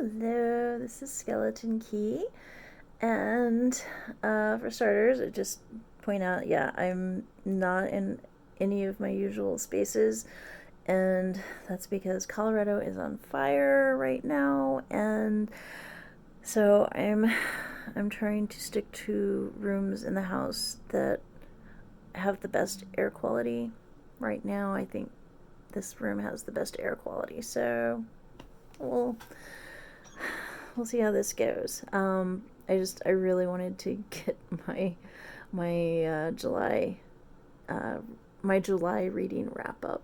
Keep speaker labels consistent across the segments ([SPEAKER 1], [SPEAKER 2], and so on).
[SPEAKER 1] Hello, this is Skeleton Key. And for starters, I just point out, yeah, I'm not in any of my usual spaces, and that's because Colorado is on fire right now, and so I'm trying to stick to rooms in the house that have the best air quality. Right now, I think this room has the best air quality, so we'll we'll see how this goes. I really wanted to get my uh, my July reading wrap up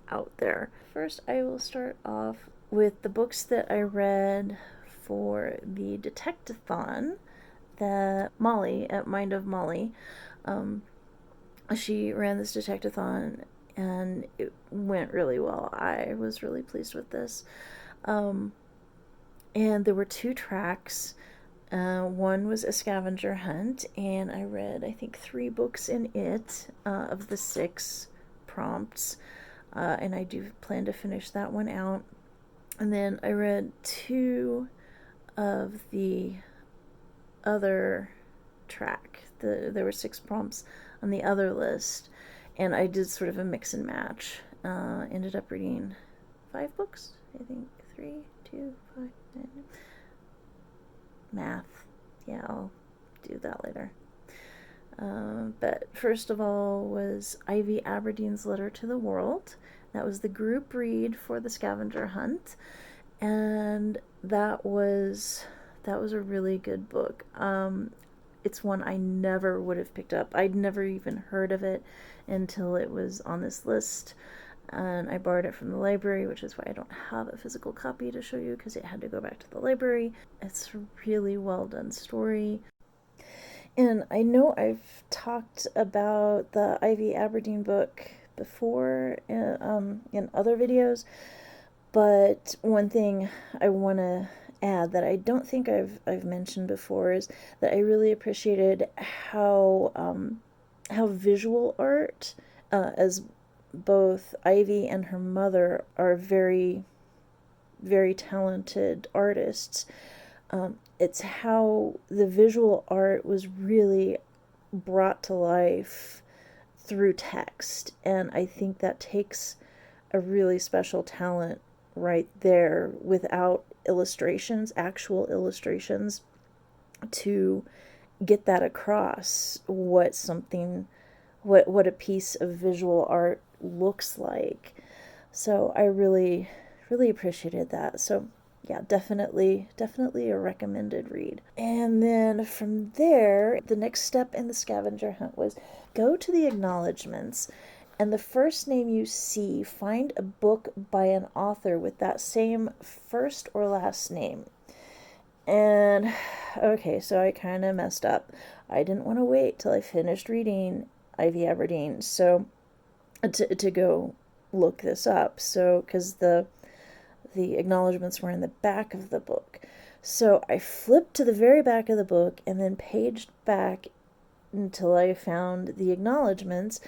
[SPEAKER 1] out there. First, I will start off with the books that I read for the Detectathon that Molly at Mind of Molly, um, she ran this Detectathon and it went really well. I was really pleased with this. Um, and there were two tracks. One was a scavenger hunt, and I read, I think, 3 books in it of the 6 prompts. And I do plan to finish that one out. And then I read 2 of the other track. There were 6 prompts on the other list, and I did sort of a mix and match. Ended up reading 5 books, I think. 3, 2, 5, 9. Math. Yeah, I'll do that later. But first of all was Ivy Aberdeen's Letter to the World. That was the group read for the scavenger hunt, and that was a really good book. It's one I never would have picked up. I'd never even heard of it until it was on this list, and I borrowed it from the library, which is why I don't have a physical copy to show you because it had to go back to the library. It's a really well done story. And I know I've talked about the Ivy Aberdeen book before in other videos, but one thing I want to add that I don't think I've mentioned before is that I really appreciated how visual art, as both Ivy and her mother are very, very talented artists. It's how the visual art was really brought to life through text, and I think that takes a really special talent right there without illustrations, actual illustrations, to get that across what a piece of visual art looks like. So I really really appreciated that. So yeah, definitely a recommended read. And then from there, the next step in the scavenger hunt was go to the acknowledgments, and the first name you see, find a book by an author with that same first or last name. And okay, so I kind of messed up. I didn't want to wait till I finished reading Ivy Aberdeen, so to go look this up. So because the acknowledgments were in the back of the book. So I flipped to the very back of the book and then paged back until I found the acknowledgments.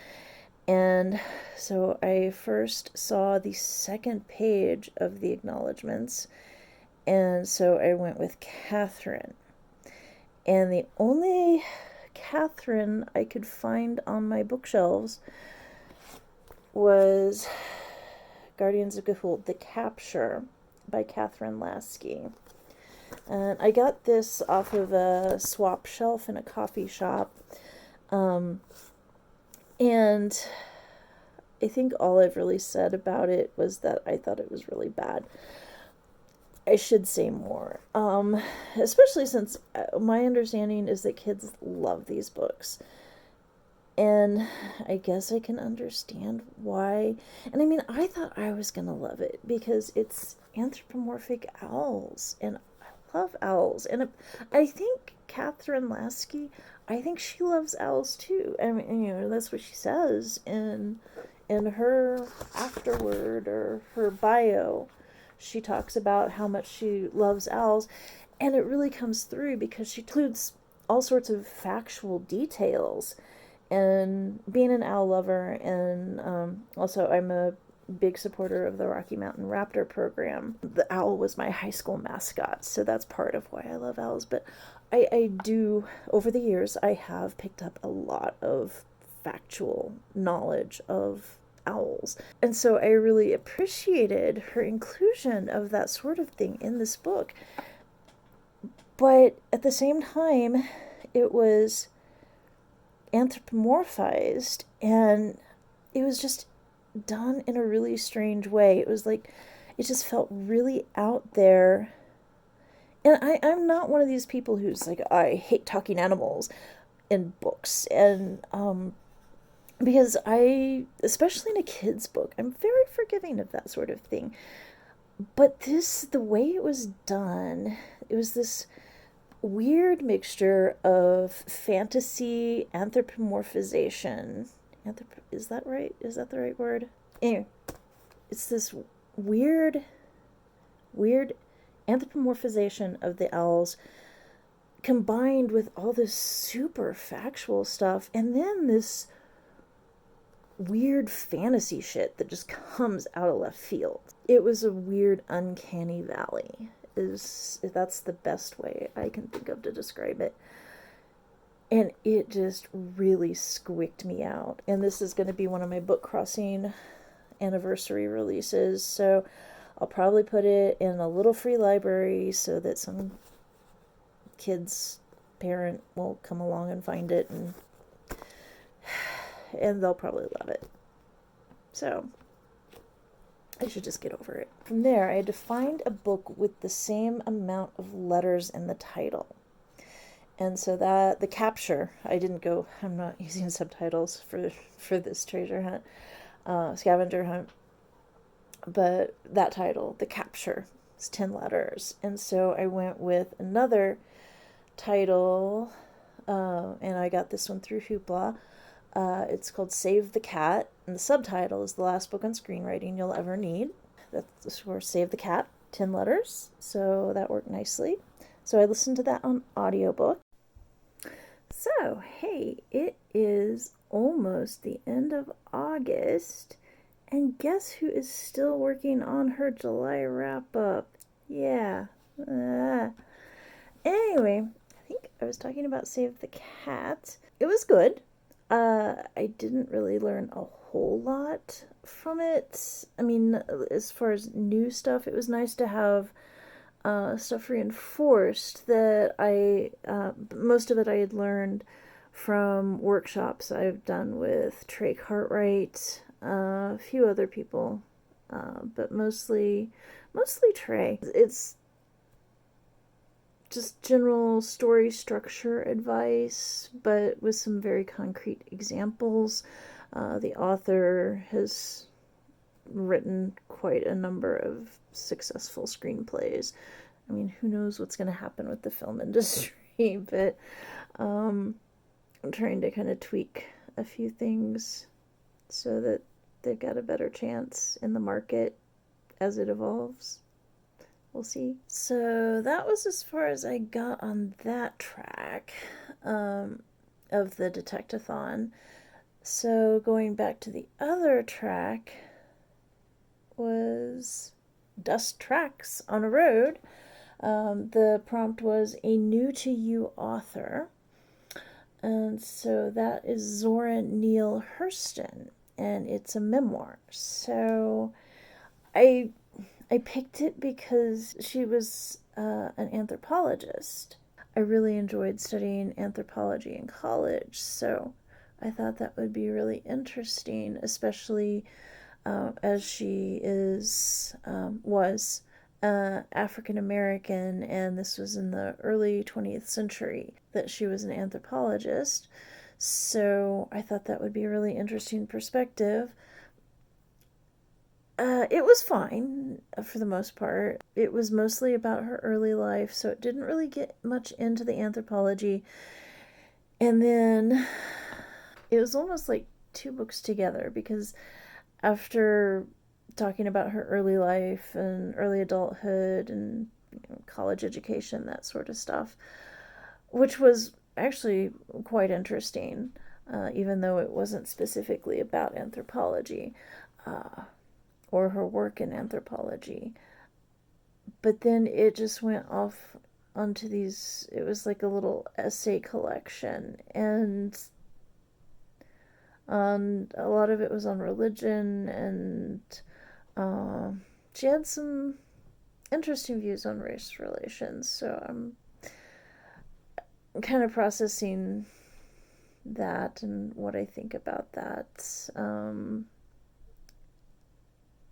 [SPEAKER 1] And so I first saw the second page of the acknowledgments. And so I went with Catherine. And the only Catherine I could find on my bookshelves was Guardians of Ga'Hoole, The Capture by Catherine Lasky. And I got this off of a swap shelf in a coffee shop. And I think all I've really said about it was that I thought it was really bad. I should say more. Especially since my understanding is that kids love these books. And I guess I can understand why. And I mean, I thought I was going to love it because it's anthropomorphic owls. And I love owls. And I think Catherine Lasky, I think she loves owls too. I mean, that's what she says in her afterword or her bio. She talks about how much she loves owls. And it really comes through because she includes all sorts of factual details. And being an owl lover, and also I'm a big supporter of the Rocky Mountain Raptor program. The owl was my high school mascot, so that's part of why I love owls. But I do, over the years, I have picked up a lot of factual knowledge of owls. And so I really appreciated her inclusion of that sort of thing in this book. But at the same time, it was anthropomorphized, and it was just done in a really strange way. It was like, it just felt really out there. And I'm not one of these people who's like, I hate talking animals in books. And because especially in a kid's book, I'm very forgiving of that sort of thing. But the way it was done, it was this weird mixture of fantasy, anthropomorphization. Is that right? Is that the right word? Anyway, it's this weird anthropomorphization of the owls combined with all this super factual stuff, and then this weird fantasy shit that just comes out of left field. It was a weird uncanny valley. That's the best way I can think of to describe it. And it just really squeaked me out. And this is going to be one of my book crossing anniversary releases, so I'll probably put it in a little free library so that some kid's parent will come along and find it, and they'll probably love it. So I should just get over it. From there, I had to find a book with the same amount of letters in the title. And so that, the capture, I'm not using subtitles for this treasure hunt, scavenger hunt, but that title, The Capture, is 10 letters. And so I went with another title, and I got this one through Hoopla. It's called Save the Cat, and the subtitle is The Last Book on Screenwriting You'll Ever Need. That's for Save the Cat, 10 letters, so that worked nicely. So I listened to that on audiobook. So, hey, it is almost the end of August, and guess who is still working on her July wrap-up? Yeah. Anyway, I think I was talking about Save the Cat. It was good. I didn't really learn a whole lot from it. I mean, as far as new stuff, it was nice to have stuff reinforced that most of it I had learned from workshops I've done with Trey Cartwright, a few other people, but mostly Trey. It's just general story structure advice, but with some very concrete examples. The author has written quite a number of successful screenplays. I mean, who knows what's going to happen with the film industry, but I'm trying to kind of tweak a few things so that they've got a better chance in the market as it evolves. We'll see. So that was as far as I got on that track of the Detectathon. So going back to the other track was Dust Tracks on a Road. The prompt was a new to you author. And so that is Zora Neale Hurston, and it's a memoir. So I picked it because she was an anthropologist. I really enjoyed studying anthropology in college, so I thought that would be really interesting, especially as she was African American, and this was in the early 20th century that she was an anthropologist. So I thought that would be a really interesting perspective. It was fine for the most part. It was mostly about her early life, so it didn't really get much into the anthropology. And then it was almost like two books together, because after talking about her early life and early adulthood and college education, that sort of stuff, which was actually quite interesting, even though it wasn't specifically about anthropology. or her work in anthropology. But then it just went off onto these, it was like a little essay collection. And a lot of it was on religion, and she had some interesting views on race relations. So I'm kind of processing that and what I think about that.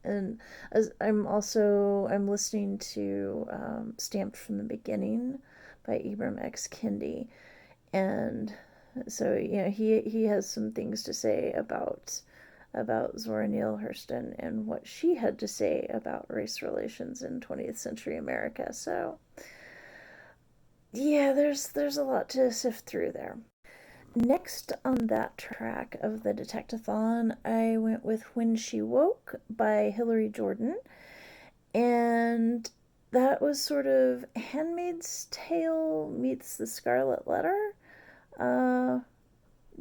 [SPEAKER 1] And as I'm listening to Stamped from the Beginning by Ibram X. Kendi, and so he has some things to say about Zora Neale Hurston and what she had to say about race relations in 20th century America. So yeah, there's a lot to sift through there. Next on that track of the Detectathon, I went with When She Woke by Hilary Jordan. And that was sort of Handmaid's Tale meets The Scarlet Letter. Uh,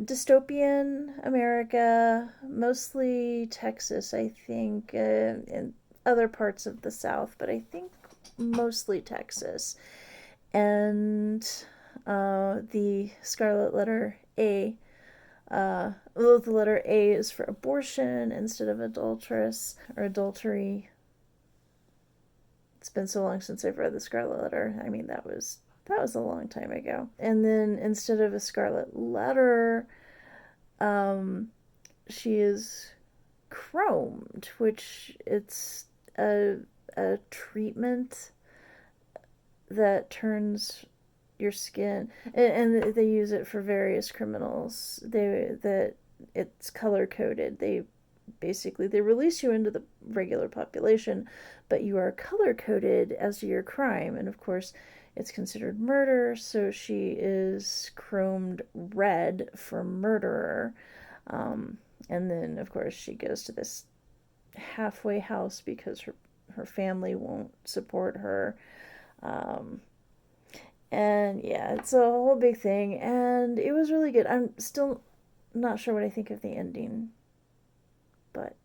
[SPEAKER 1] Dystopian America, mostly Texas, I think, and other parts of the South, but I think mostly Texas. And the Scarlet Letter A. Well, the letter A is for abortion instead of adulteress or adultery. It's been so long since I've read the Scarlet Letter. I mean, that was a long time ago. And then instead of a scarlet letter, um, she is chromed, which it's a treatment that turns your skin, and they use it for various criminals. That it's color coded. They release you into the regular population, but you are color coded as to your crime, and of course it's considered murder, so she is chromed red for murderer. And then of course she goes to this halfway house because her family won't support her. um, and yeah, it's a whole big thing, and it was really good. I'm still not sure what I think of the ending, but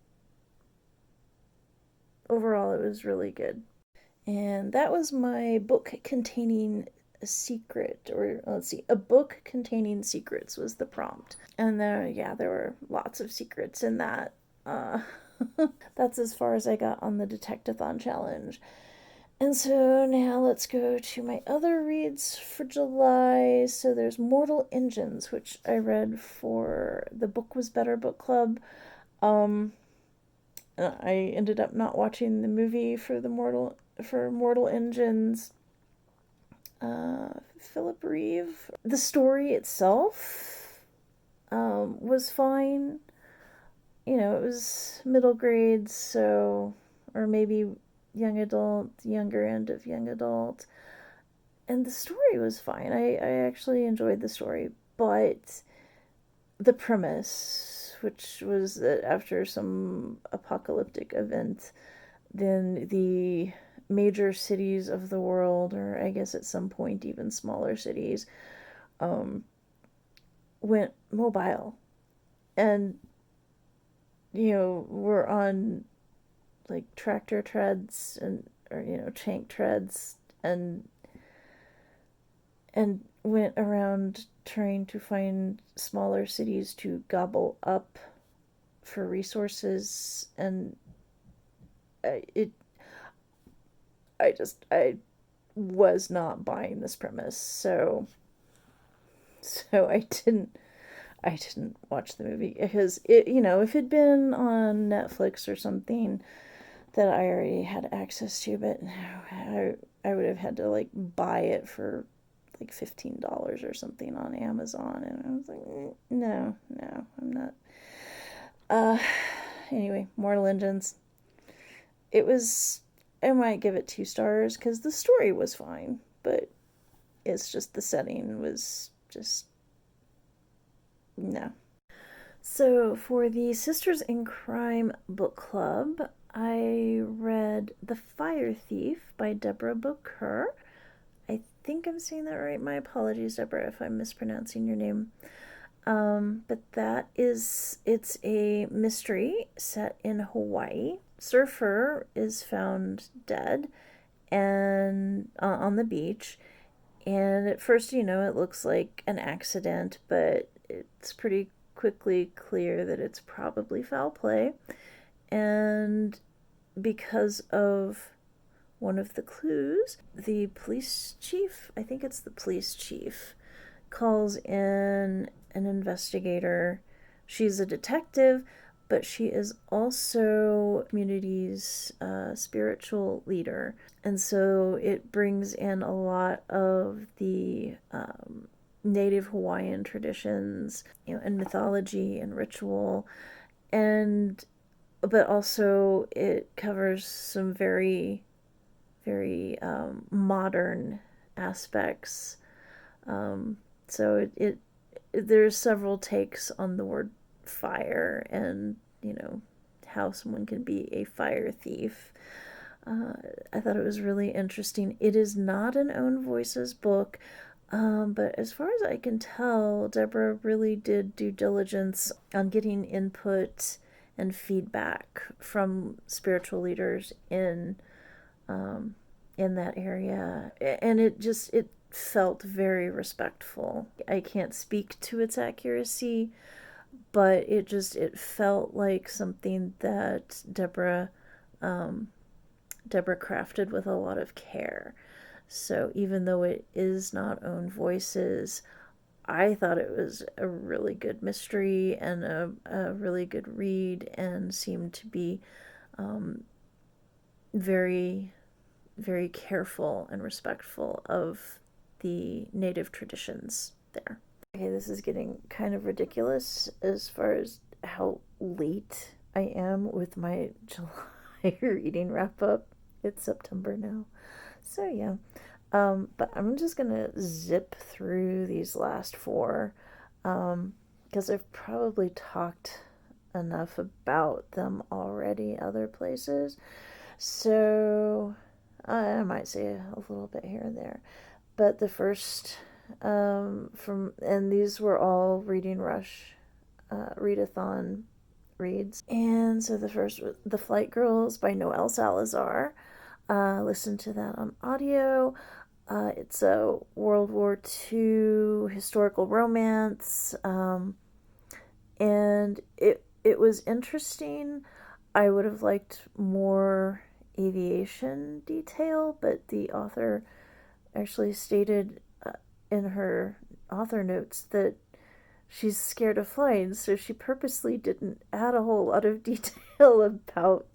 [SPEAKER 1] overall it was really good. And that was my book containing a secret, or let's see, a book containing secrets was the prompt. And there were lots of secrets in that. Uh, that's as far as I got on the Detectathon challenge. And so now let's go to my other reads for July. So there's Mortal Engines, which I read for the Book Was Better book club. Um, I ended up not watching the movie for Mortal Engines. Philip Reeve. The story itself was fine. It was middle grade, so, or maybe young adult, younger end of young adult. And the story was fine. I actually enjoyed the story, but the premise, which was that after some apocalyptic event, then the major cities of the world, or I guess at some point even smaller cities, um, went mobile. And, were on like tractor treads or tank treads, and went around trying to find smaller cities to gobble up for resources. And it I was not buying this premise, so I didn't watch the movie, because if it'd been on Netflix or something that I already had access to, but I would have had to like buy it for like $15 or something on Amazon, and I was like, no, I'm not. Uh, anyway, Mortal Engines. It was. I might give it 2 stars because the story was fine, but it's just the setting was just no. So for the Sisters in Crime book club, I read The Fire Thief by Deborah Booker. I think I'm saying that right. My apologies, Deborah, if I'm mispronouncing your name. But it's a mystery set in Hawaii. surfer is found dead and on the beach. And at first, it looks like an accident, but it's pretty quickly clear that it's probably foul play. And because of one of the clues, the police chief, I think it's the police chief, calls in an investigator. She's a detective, but she is also community's spiritual leader. And so it brings in a lot of the native Hawaiian traditions, and mythology and ritual, and but also it covers some very, very modern aspects. So there's several takes on the word fire, and how someone can be a fire thief. I thought it was really interesting. It is not an Own Voices book, but as far as I can tell, Deborah really did due diligence on getting input and feedback from spiritual leaders in that area, and it felt very respectful. I can't speak to its accuracy, but it felt like something that Deborah crafted with a lot of care. So even though it is not Own Voices, I thought it was a really good mystery and a really good read, and seemed to be very, very careful and respectful of the native traditions there. Okay, this is getting kind of ridiculous as far as how late I am with my July reading wrap up. It's September now. So yeah. But I'm just gonna zip through these last four, because I've probably talked enough about them already other places. So I might say a little bit here and there. But the first, and these were all Reading Rush, readathon reads. And so the first was The Flight Girls by Noelle Salazar. Listen to that on audio. It's a World War II historical romance, and it was interesting. I would have liked more aviation detail, but the author actually stated in her author notes that she's scared of flying, so she purposely didn't add a whole lot of detail about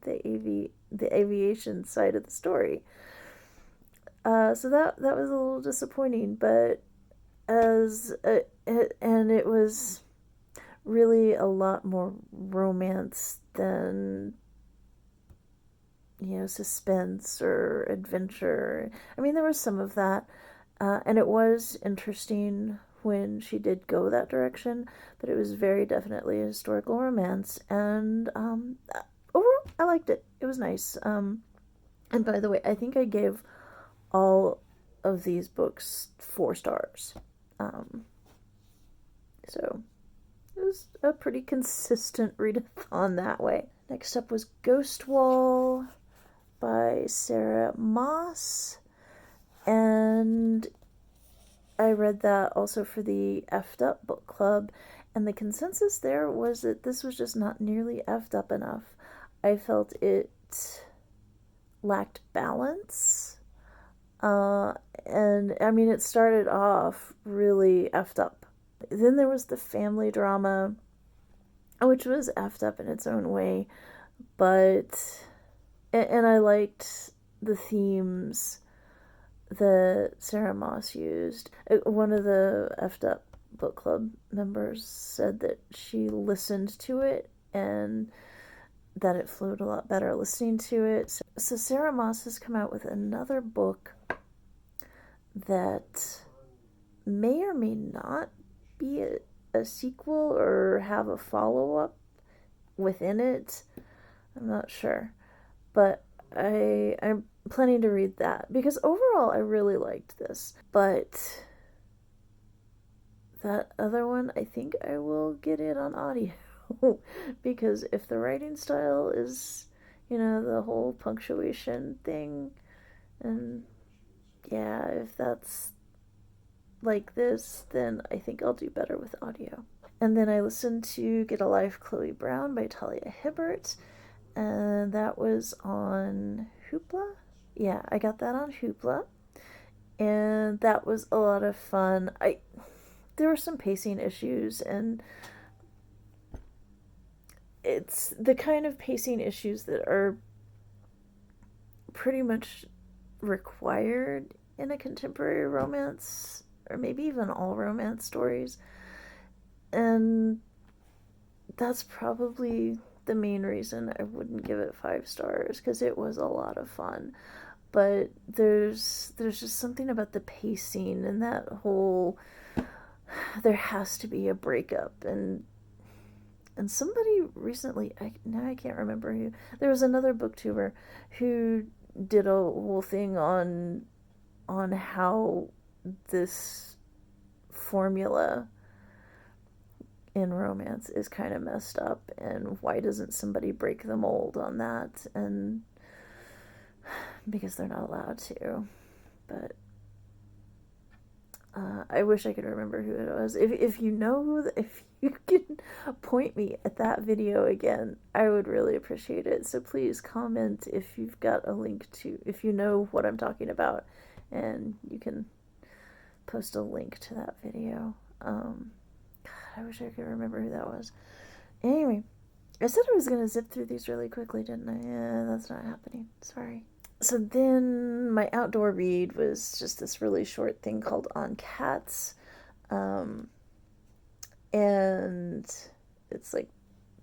[SPEAKER 1] the aviation side of the story. So that was a little disappointing, but and it was really a lot more romance than suspense or adventure. I mean, there was some of that, and it was interesting when she did go that direction, but it was very definitely a historical romance, and overall, I liked it. It was nice. And by the way, I think I gave all of these books 4 stars. So it was a pretty consistent readathon that way. Next up was Ghost Wall by Sarah Moss, and I read that also for the Effed Up book club, and the consensus there was that this was just not nearly effed up enough. I felt it lacked balance, and I mean, it started off really effed up. Then there was the family drama, which was effed up in its own way, but and I liked the themes that Sarah Moss used. One of the Effed Up book club members said that she listened to it and that it flowed a lot better listening to it. So Sarah Moss has come out with another book that may or may not be a sequel or have a follow-up within it. I'm not sure. But I'm planning to read that, because overall I really liked this. But that other one, I think I will get it on audio. Because if the writing style is, the whole punctuation thing, and yeah, if that's like this, then I think I'll do better with audio. And then I listened to Get a Life, Chloe Brown by Talia Hibbert, and that was on Hoopla. Yeah, I got that on Hoopla, and that was a lot of fun. There were some pacing issues, and it's the kind of pacing issues that are pretty much required in a contemporary romance, or maybe even all romance stories. And that's probably the main reason I wouldn't give it 5 stars, because it was a lot of fun. But there's just something about the pacing and that whole, there has to be a breakup, and somebody recently, now I can't remember who, there was another booktuber who did a whole thing on how this formula in romance is kind of messed up, and why doesn't somebody break the mold on that, and because they're not allowed to. But I wish I could remember who it was. If you know, if you can point me at that video again, I would really appreciate it. So please comment if you've got a link to, if you know what I'm talking about, and you can post a link to that video. God, I wish I could remember who that was. Anyway, I said I was going to zip through these really quickly, didn't I? Yeah, that's not happening. Sorry. So then my outdoor read was just this really short thing called On Cats. And it's like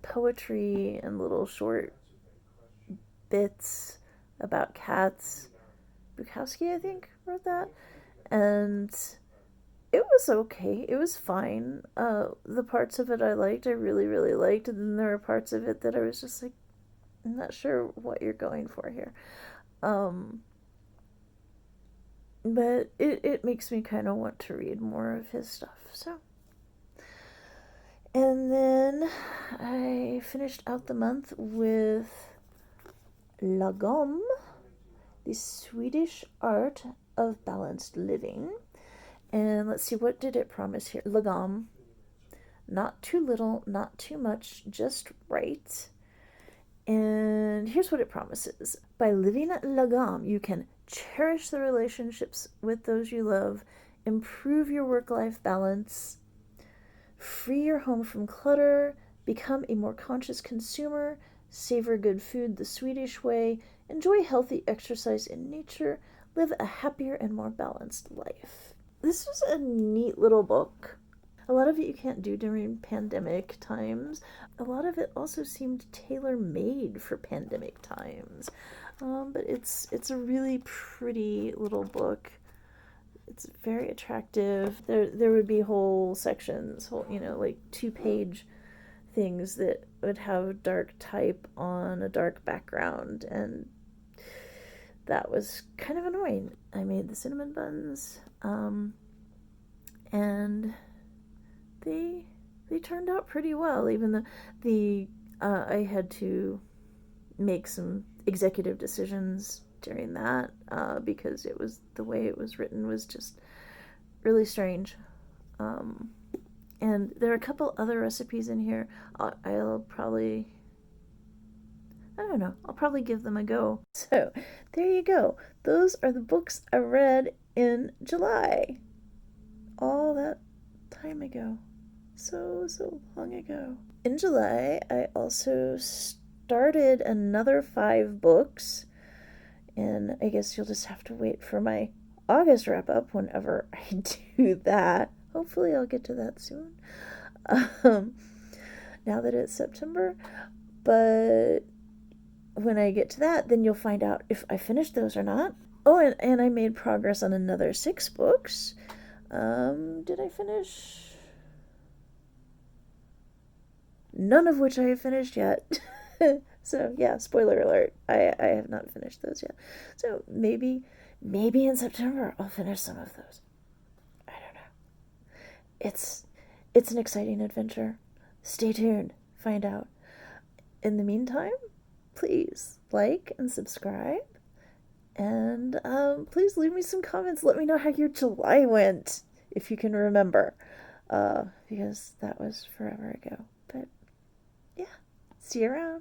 [SPEAKER 1] poetry and little short bits about cats. Bukowski, I think, wrote that. And it was okay. It was fine. The parts of it I liked, I really, really liked. And then there were parts of it that I was just like, I'm not sure what you're going for here. But it makes me kind of want to read more of his stuff. So, and then I finished out the month with Lagom, the Swedish art of balanced living. And let's see, what did it promise here? Lagom, not too little, not too much, just right. And here's what it promises. By living at Lagom, you can cherish the relationships with those you love, improve your work-life balance, free your home from clutter, become a more conscious consumer, savor good food the Swedish way, enjoy healthy exercise in nature, live a happier and more balanced life. This was a neat little book. A lot of it you can't do during pandemic times. A lot of it also seemed tailor-made for pandemic times. But it's a really pretty little book. It's very attractive. There would be whole sections, like 2-page things that would have dark type on a dark background, and that was kind of annoying. I made the cinnamon buns, and they turned out pretty well, even though I had to make some executive decisions during that, because it was, the way it was written was just really strange. And there are a couple other recipes in here. I'll probably give them a go. So there you go. Those are the books I read in July. All that time ago. So long ago. In July, I also started another 5 books, and I guess you'll just have to wait for my August wrap up whenever I do that. Hopefully I'll get to that soon, now that it's September. But when I get to that, then you'll find out if I finished those or not. Oh, and I made progress on another 6 books. Did I finish? None of which I have finished yet. So yeah, spoiler alert, I have not finished those yet. So maybe in September I'll finish some of those. I don't know. It's an exciting adventure. Stay tuned. find out. In the meantime, please like and subscribe. And please leave me some comments. Let me know how your July went, if you can remember. Because that was forever ago. But yeah, see you around.